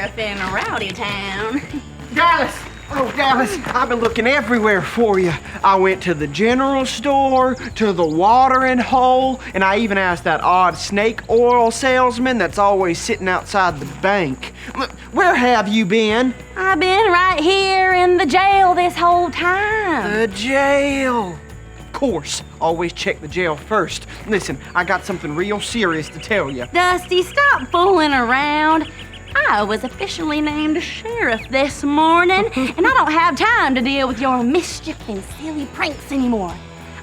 sheriff in Rowdy Town. Dallas! Oh, Dallas, I've been looking everywhere for you. I went to the general store, to the watering hole, and I even asked that odd snake oil salesman that's always sitting outside the bank. Where have you been? I've been right here in the jail this whole time. The jail. Of course, always check the jail first. Listen, I got something real serious to tell you. Dusty, stop fooling around. I was officially named sheriff this morning, and I don't have time to deal with your mischief and silly pranks anymore.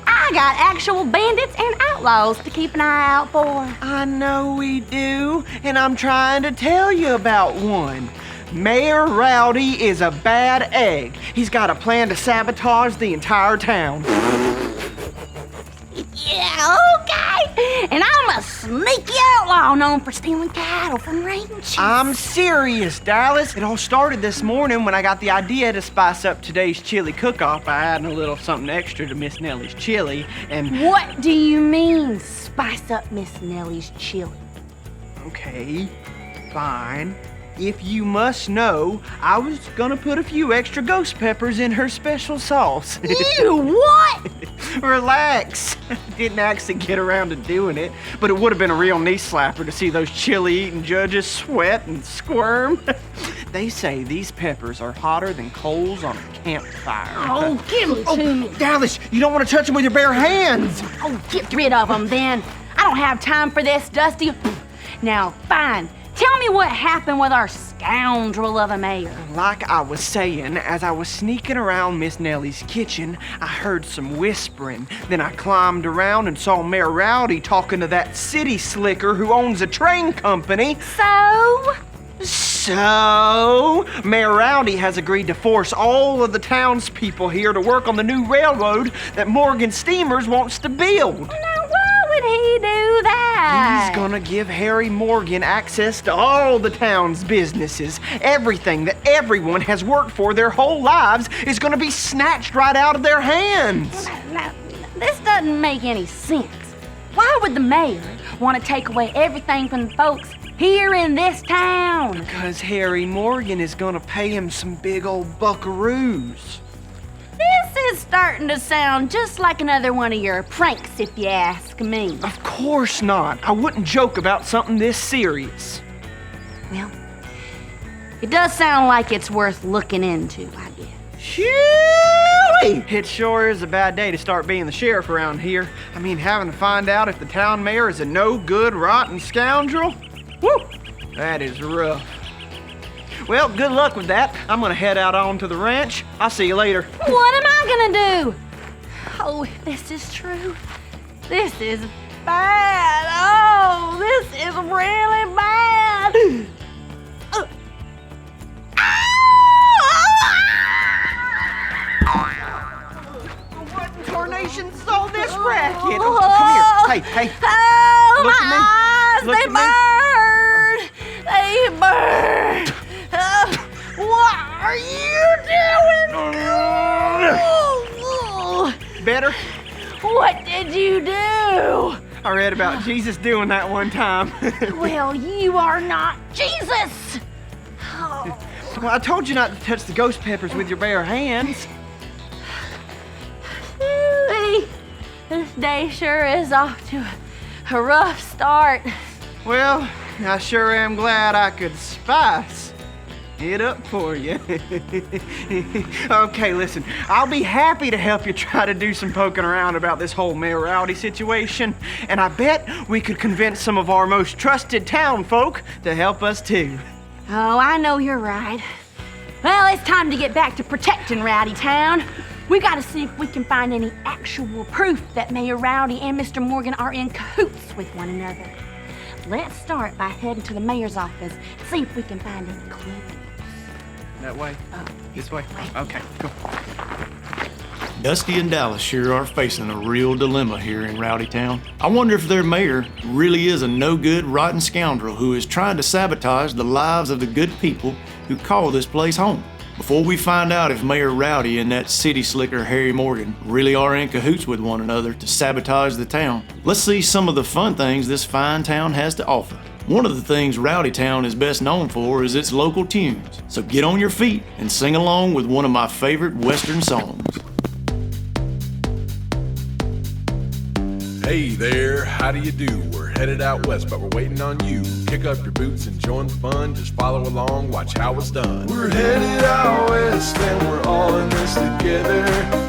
I got actual bandits and outlaws to keep an eye out for. I know we do, and I'm trying to tell you about one. Mayor Rowdy is a bad egg. He's got a plan to sabotage the entire town. Yeah, okay. And I'm a sneaky outlaw known for stealing cattle from ranches. I'm serious, Dallas. It all started this morning when I got the idea to spice up today's chili cook-off by adding a little something extra to Miss Nellie's chili, and... What do you mean, spice up Miss Nellie's chili? Okay, fine. If you must know, I was gonna put a few extra ghost peppers in her special sauce. Ew, what? Relax. Didn't actually get around to doing it, but it would have been a real knee slapper to see those chili-eating judges sweat and squirm. They say these peppers are hotter than coals on a campfire. Oh, give them to me. Dallas, you don't want to touch them with your bare hands. Oh, get rid of them then. I don't have time for this, Dusty. Now, fine. Tell me what happened with our scoundrel of a mayor. Like I was saying, as I was sneaking around Miss Nellie's kitchen, I heard some whispering. Then I climbed around and saw Mayor Rowdy talking to that city slicker who owns a train company. So, Mayor Rowdy has agreed to force all of the townspeople here to work on the new railroad that Morgan Steamers wants to build. Now, why would he do that? He's gonna give Harry Morgan access to all the town's businesses. Everything that everyone has worked for their whole lives is gonna be snatched right out of their hands. Now, this doesn't make any sense. Why would the mayor want to take away everything from the folks here in this town? Because Harry Morgan is gonna pay him some big old buckaroos. This is starting to sound just like another one of your pranks, if you ask me. Of course not. I wouldn't joke about something this serious. Well, it does sound like it's worth looking into, I guess. Shoo-wee! It sure is a bad day to start being the sheriff around here. I mean, having to find out if the town mayor is a no-good, rotten scoundrel. Woo! That is rough. Well, good luck with that. I'm gonna head out onto the ranch. I'll see you later. What am I gonna do? Oh, if this is true, this is bad. Oh, this is really bad. What in tarnation's all this racket? Oh, come here. Hey. Oh, Look my at me. eyes, Look they at me. burn. They burn. What are you doing? Better? What did you do? I read about Jesus doing that one time. Well, you are not Jesus. Oh. Well, I told you not to touch the ghost peppers with your bare hands. Ooh-wee. This day sure is off to a rough start. Well, I sure am glad I could spice it up for you. Okay, listen, I'll be happy to help you try to do some poking around about this whole Mayor Rowdy situation, and I bet we could convince some of our most trusted town folk to help us too. Oh, I know you're right. Well, it's time to get back to protecting Rowdy Town. We gotta see if we can find any actual proof that Mayor Rowdy and Mr. Morgan are in cahoots with one another. Let's start by heading to the mayor's office, see if we can find any clues. That way? Oh, This way? Okay, cool. Dusty and Dallas sure are facing a real dilemma here in Rowdy Town. I wonder if their mayor really is a no-good, rotten scoundrel who is trying to sabotage the lives of the good people who call this place home. Before we find out if Mayor Rowdy and that city slicker Harry Morgan really are in cahoots with one another to sabotage the town, let's see some of the fun things this fine town has to offer. One of the things Rowdy Town is best known for is its local tunes. So get on your feet and sing along with one of my favorite Western songs. Hey there, how do you do? We're headed out west, but we're waiting on you. Kick up your boots and join the fun. Just follow along, watch how it's done. We're headed out west, and we're all in this together.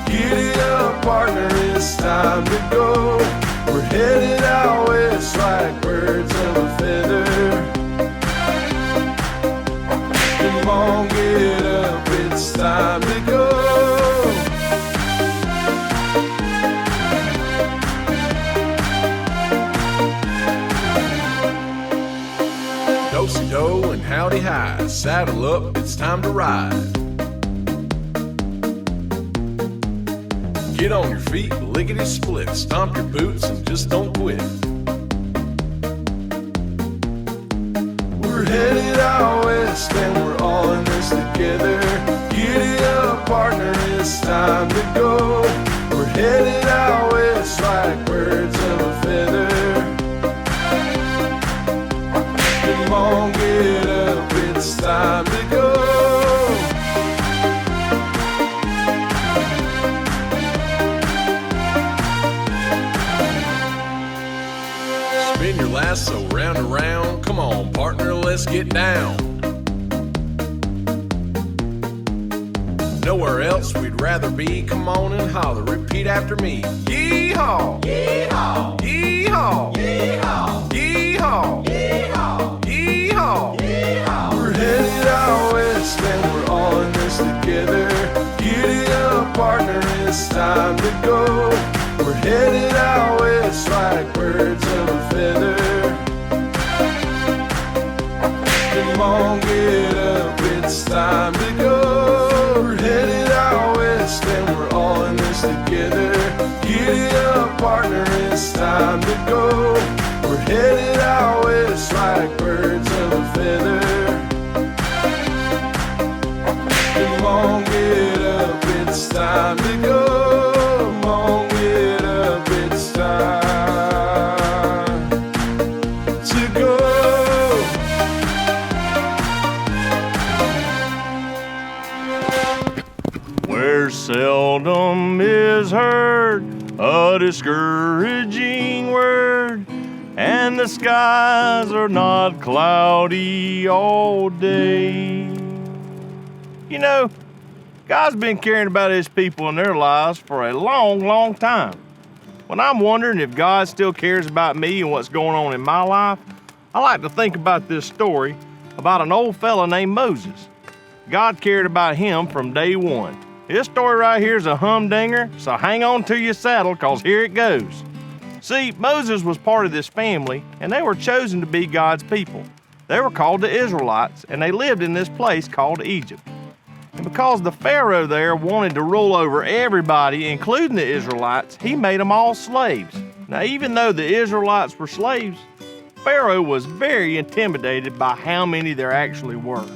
Giddy up, partner, it's time to go. We're headed out west like birds of a feather. Come on, get up, it's time to go. Do-si-do and howdy hi, saddle up, it's time to ride. Get on your feet, lickety-split, stomp your boots and just don't quit. We're headed out west and we're all in this together. Giddy up, partner, it's time to go. We're headed out west like birds of a feather. Come on, get up, it's time to go. Spin your lasso round and round. Come on, partner, let's get down. Nowhere else we'd rather be. Come on and holler, repeat after me. Yee-haw! Yee-haw! Yee-haw! Yee-haw! Yee-haw! Yee-haw! Yee-haw! Yee-haw! We're headed out west and we're all in this together. Giddy up, partner, it's time to go. We're headed out west like birds of a feather. Come on, get up, it's time to go. We're headed out west and we're all in this together. Giddy up, partner, it's time to go. We're headed out west like birds of a feather. Come on, get up, it's time to go. Come on, get up, it's time to go. Where seldom is heard a discouraging word, and the skies are not cloudy all day. You know, God's been caring about his people and their lives for a long, long time. When I'm wondering if God still cares about me and what's going on in my life, I like to think about this story about an old fella named Moses. God cared about him from day one. This story right here is a humdinger, so hang on to your saddle, cause here it goes. See, Moses was part of this family, and they were chosen to be God's people. They were called the Israelites, and they lived in this place called Egypt. And because the Pharaoh there wanted to rule over everybody, including the Israelites, he made them all slaves. Now, even though the Israelites were slaves, Pharaoh was very intimidated by how many there actually were.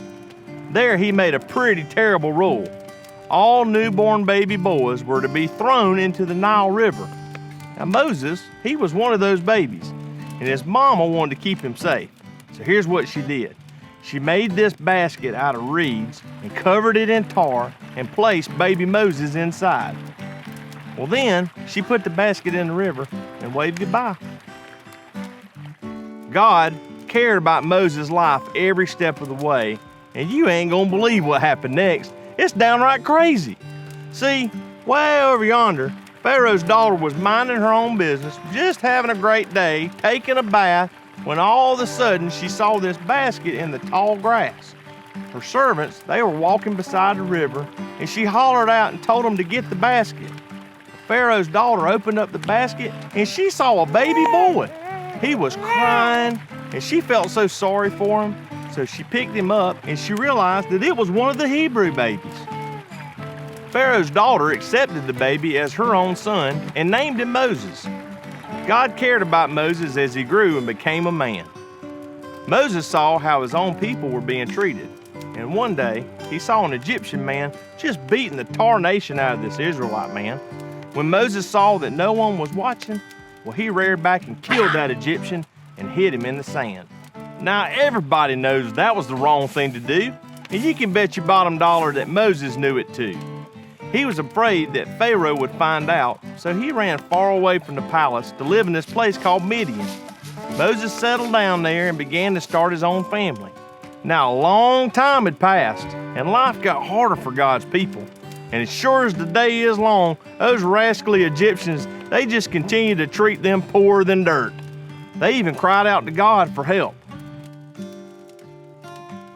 There, he made a pretty terrible rule. All newborn baby boys were to be thrown into the Nile River. Now, Moses, he was one of those babies, and his mama wanted to keep him safe. So here's what she did. She made this basket out of reeds and covered it in tar and placed baby Moses inside. Well, then she put the basket in the river and waved goodbye. God cared about Moses' life every step of the way, and you ain't gonna believe what happened next. It's downright crazy. See, way over yonder, Pharaoh's daughter was minding her own business, just having a great day, taking a bath, when all of a sudden she saw this basket in the tall grass. Her servants, they were walking beside the river, and she hollered out and told them to get the basket. Pharaoh's daughter opened up the basket, and she saw a baby boy. He was crying, and she felt so sorry for him, so she picked him up, and she realized that it was one of the Hebrew babies. Pharaoh's daughter accepted the baby as her own son and named him Moses. God cared about Moses as he grew and became a man. Moses saw how his own people were being treated, and one day he saw an Egyptian man just beating the tarnation out of this Israelite man. When Moses saw that no one was watching, well, he reared back and killed that Egyptian and hid him in the sand. Now, everybody knows that was the wrong thing to do, and you can bet your bottom dollar that Moses knew it too. He was afraid that Pharaoh would find out, so he ran far away from the palace to live in this place called Midian. Moses settled down there and began to start his own family. Now, a long time had passed, and life got harder for God's people. And as sure as the day is long, those rascally Egyptians, they just continued to treat them poorer than dirt. They even cried out to God for help.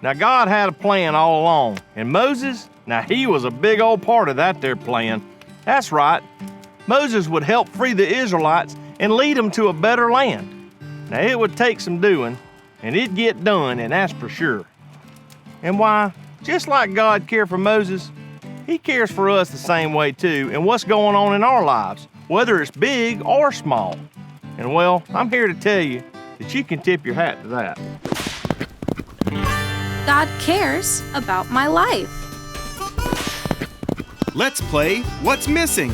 Now, God had a plan all along, and Moses, now he was a big old part of that there plan. That's right, Moses would help free the Israelites and lead them to a better land. Now, it would take some doing, and it'd get done, and that's for sure. And why, just like God cared for Moses, he cares for us the same way too, and what's going on in our lives, whether it's big or small. And well, I'm here to tell you that you can tip your hat to that. God cares about my life. Let's play What's Missing.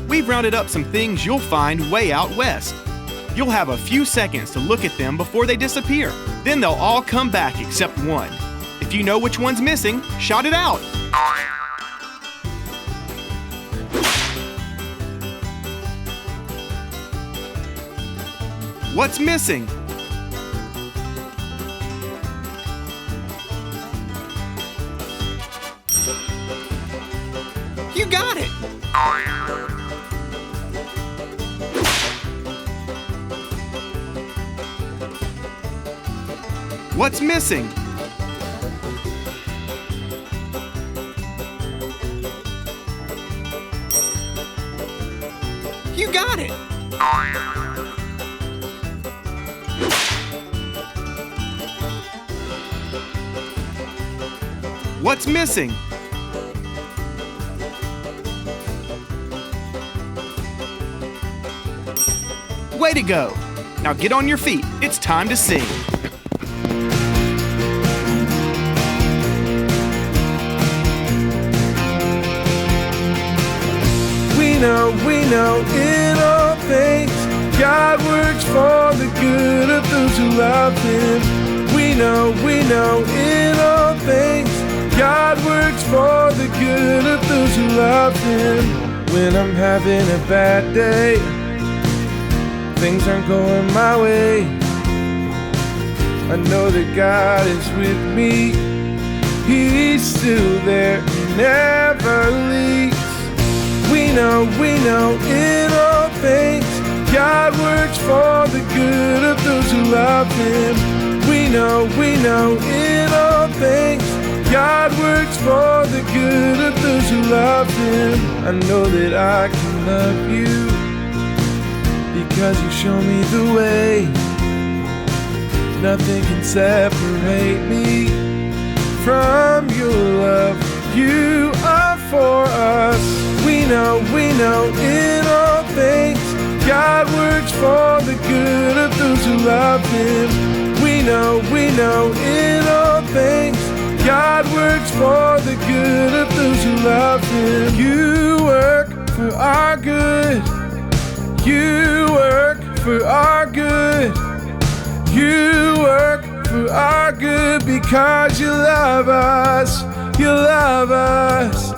We've rounded up some things you'll find way out west. You'll have a few seconds to look at them before they disappear. Then they'll all come back except one. If you know which one's missing, shout it out. What's missing? You got it! What's missing? You got it! What's missing? Way to go! Now get on your feet. It's time to sing. We know in all things God works for the good of those who love Him. We know in all things God works for the good of those who love Him. When I'm having a bad day, things aren't going my way, I know that God is with me. He's still there, He never leaves. We know in all things God works for the good of those who love Him. We know in all things God works for the good of those who love Him. I know that I can love you because you show me the way. Nothing can separate me from your love. You are for us. We know in all things God works for the good of those who love Him. We know in all things God works for the good of those who love Him. You work for our good. You work for our good. You work for our good because you love us. You love us.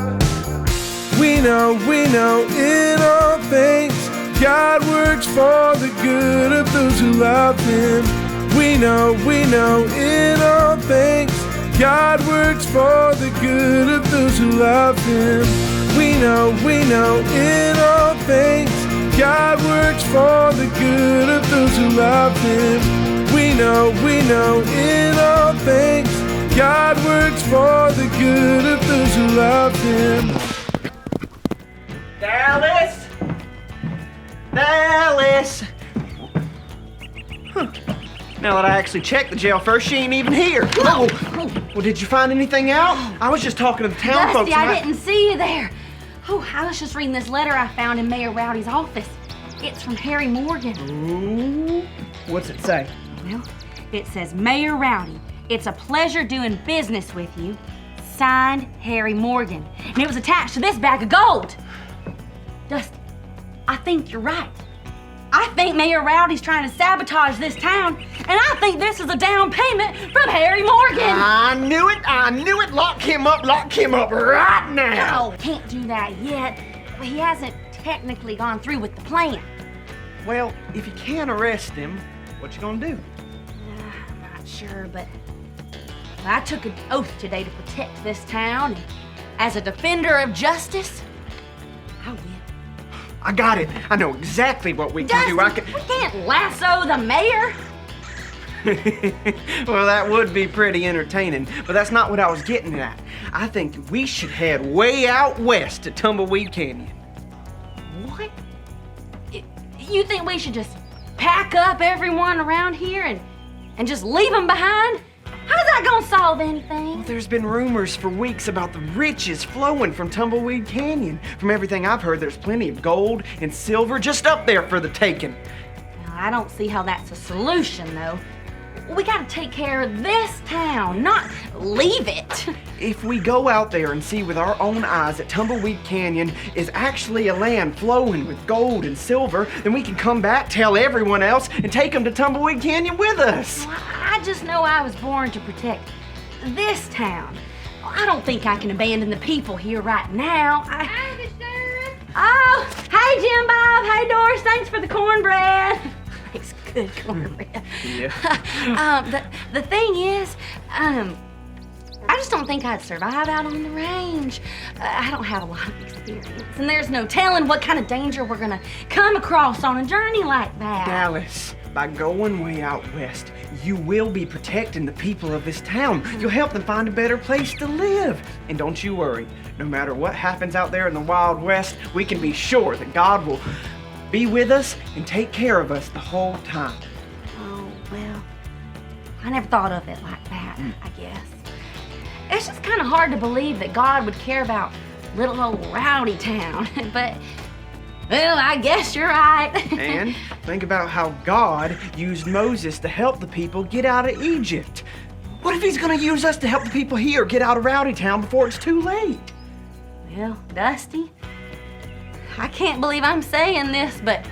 We know in all things God works for the good of those who love Him. We know in all things God works for the good of those who love Him. We know in all things God works for the good of those who love Him. We know in all things God works for the good of those who love Him. Dallas! Dallas! Huh. Now that I actually checked the jail first, she ain't even here. Oh. Well, did you find anything out? I was just talking to the town folks. Dusty, I didn't see you there. Oh, I was just reading this letter I found in Mayor Rowdy's office. It's from Harry Morgan. Ooh. What's it say? Well, it says, Mayor Rowdy, it's a pleasure doing business with you. Signed, Harry Morgan. And it was attached to this bag of gold. Dusty, I think you're right. I think Mayor Rowdy's trying to sabotage this town, and I think this is a down payment from Harry Morgan. I knew it. Lock him up right now. No, can't do that yet. He hasn't technically gone through with the plan. Well, if you can't arrest him, what you gonna do? I'm not sure, but I took an oath today to protect this town, and as a defender of justice, I will. I got it. I know exactly what we can do. We can't lasso the mayor. Well, that would be pretty entertaining, but that's not what I was getting at. I think we should head way out west to Tumbleweed Canyon. What? You think we should just pack up everyone around here and just leave them behind? How's that gonna solve anything? Well, there's been rumors for weeks about the riches flowing from Tumbleweed Canyon. From everything I've heard, there's plenty of gold and silver just up there for the taking. Well, I don't see how that's a solution, though. We gotta take care of this town, not leave it. If we go out there and see with our own eyes that Tumbleweed Canyon is actually a land flowing with gold and silver, then we can come back, tell everyone else, and take them to Tumbleweed Canyon with us. I just know I was born to protect this town. I don't think I can abandon the people here right now. Oh, hey, Jim Bob. Hey, Doris. Thanks for the cornbread. It's good cornbread. Yeah. The thing is, I just don't think I'd survive out on the range. I don't have a lot of experience, and there's no telling what kind of danger we're gonna come across on a journey like that. Dallas, by going way out west, you will be protecting the people of this town. You'll help them find a better place to live. And don't you worry, no matter what happens out there in the Wild West, we can be sure that God will be with us and take care of us the whole time. Oh, well, I never thought of it like that, I guess. It's just kind of hard to believe that God would care about little old Rowdy Town, but, well, I guess you're right. And think about how God used Moses to help the people get out of Egypt. What if he's gonna use us to help the people here get out of Rowdy Town before it's too late? Well, Dusty, I can't believe I'm saying this, but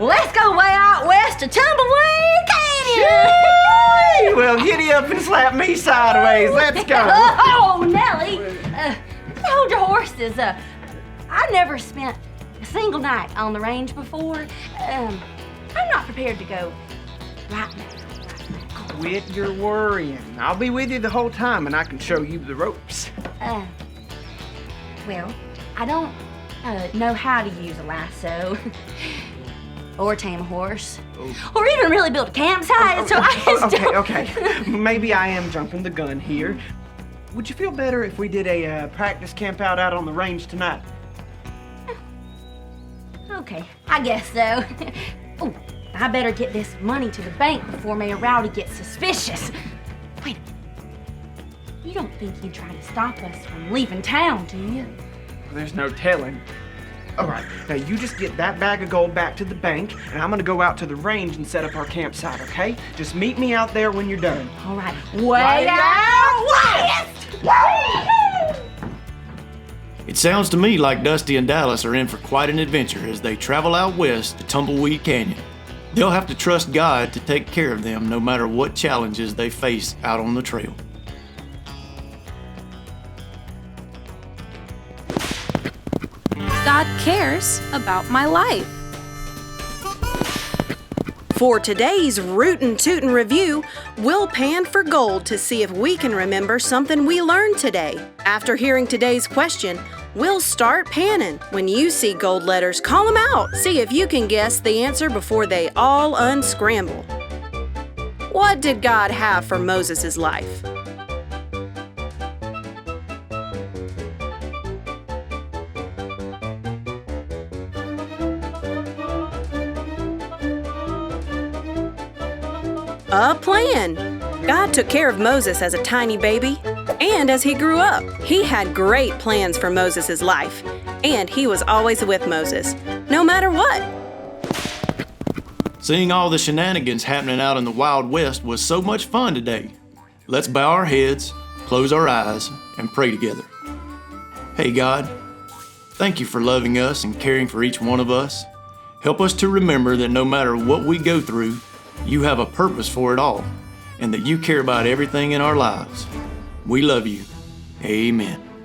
let's go way out west to Tumbleweed Canyon! Well, giddy up and slap me sideways. Let's go. Oh, Nellie! Hold your horses. I never spent a single night on the range before. I'm not prepared to go right now. Quit your worrying. I'll be with you the whole time, and I can show you the ropes. Well, I don't know how to use a lasso, or tame a horse, or even really build a campsite, so I just don't... Okay. Maybe I am jumping the gun here. Would you feel better if we did a practice camp out on the range tonight? Okay, I guess so. Oh, I better get this money to the bank before Mayor Rowdy gets suspicious. Wait, you don't think he'd try to stop us from leaving town, do you? There's no telling. All right, now you just get that bag of gold back to the bank, and I'm gonna go out to the range and set up our campsite, okay? Just meet me out there when you're done. All right, way out west! It sounds to me like Dusty and Dallas are in for quite an adventure as they travel out west to Tumbleweed Canyon. They'll have to trust God to take care of them no matter what challenges they face out on the trail. God cares about my life. For today's Rootin' Tootin' review, we'll pan for gold to see if we can remember something we learned today. After hearing today's question, we'll start panning. When you see gold letters, call them out. See if you can guess the answer before they all unscramble. What did God have for Moses' life? A plan. God took care of Moses as a tiny baby and as he grew up. He had great plans for Moses' life, and he was always with Moses, no matter what. Seeing all the shenanigans happening out in the Wild West was so much fun today. Let's bow our heads, close our eyes, and pray together. Hey God, thank you for loving us and caring for each one of us. Help us to remember that no matter what we go through, you have a purpose for it all, and that you care about everything in our lives. We love you. Amen.